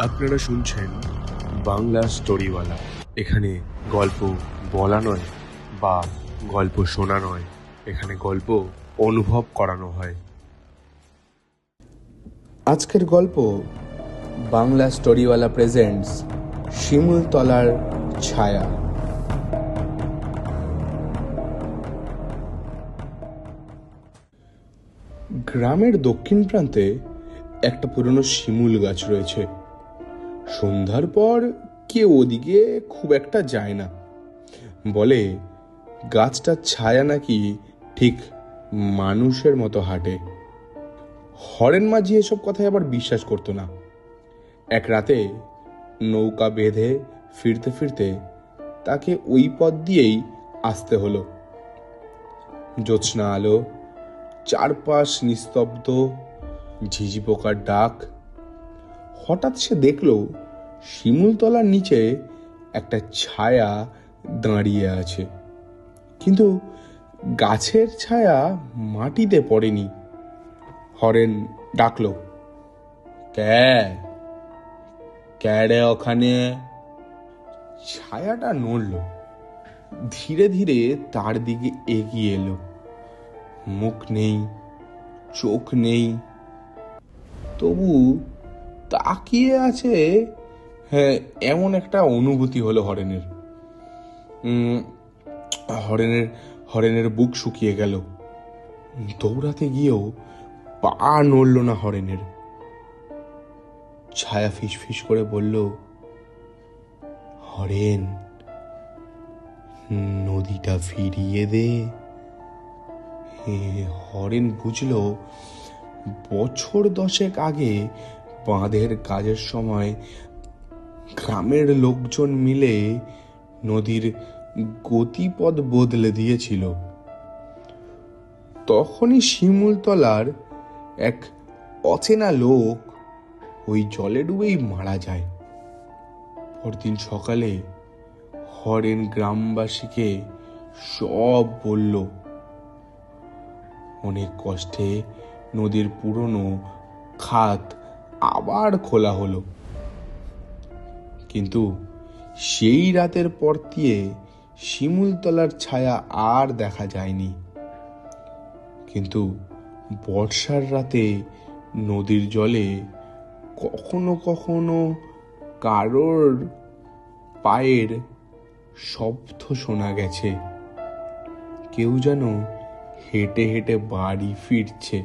আপনারা শুনছেন বাংলা স্টোরিওয়ালা। এখানে গল্প বলা নয় বা গল্প শোনা নয়, এখানে গল্প অনুভব করানো হয়। আজকের গল্প বাংলা স্টোরিওয়ালা প্রেজেন্টস শিমুলতলার ছায়া। গ্রামের দক্ষিণ প্রান্তে একটা পুরনো শিমুল গাছ রয়েছে। সন্ধ্যার পর কেউ ওদিকে খুব একটা যায় না। বলে গাছটার ছায়া নাকি ঠিক মানুষের মতো হাঁটে। হরেন মাঝি এসব কথায় আবার বিশ্বাস করতো না। এক রাতে নৌকা বেঁধে ফিরতে ফিরতে তাকে ওই পথ দিয়েই আসতে হলো। জ্যোৎস্না আলো, চারপাশ নিস্তব্ধ, ঝিঝি পোকার ডাক। হঠাৎ সে দেখল শিমুলতলার নিচে একটা ছায়া দাঁড়িয়ে আছে, কিন্তু গাছের ছায়া মাটিতে পড়েনি। হরেন ডাকলো, কে রে ওখানে? ছায়াটা নড়ল, ধীরে ধীরে তার দিকে এগিয়ে এলো। মুখ নেই, চোখ নেই, তবু তাকিয়ে আছে। হ্যাঁ, এমন একটা অনুভূতি হলো হরেনের। হরেনের বুক শুকিয়ে গেল। দৌড়াতে গিয়েও পা নড়ল না হরেনের। ছায়া ফিসফিস করে বলল, হরেন, নদীটা ফিরিয়ে দে। হরেন বুঝল বছর 10 আগে বাঁধের কাজের সময় গ্রামের লোকজন মিলে নদীর গতিপথ বদলে দিয়েছিল। তখনই শিমুলতলার এক অচেনা লোক ওই জলে ডুবেই মারা যায়। পরদিন সকালে হরেন গ্রামবাসীকে সব বলল। অনেক কষ্টে নদীর পুরনো খাত আবার খোলা হলো, কিন্তু সেই রাতের পর দিয়ে শিমুলতলার ছায়া আর দেখা যায়নি। কিন্তু বর্ষার রাতে নদীর জলে কখনো কখনো কারোর পায়ের শব্দ শোনা গেছে। কেউ যেন হেঁটে হেঁটে বাড়ি ফিরছে।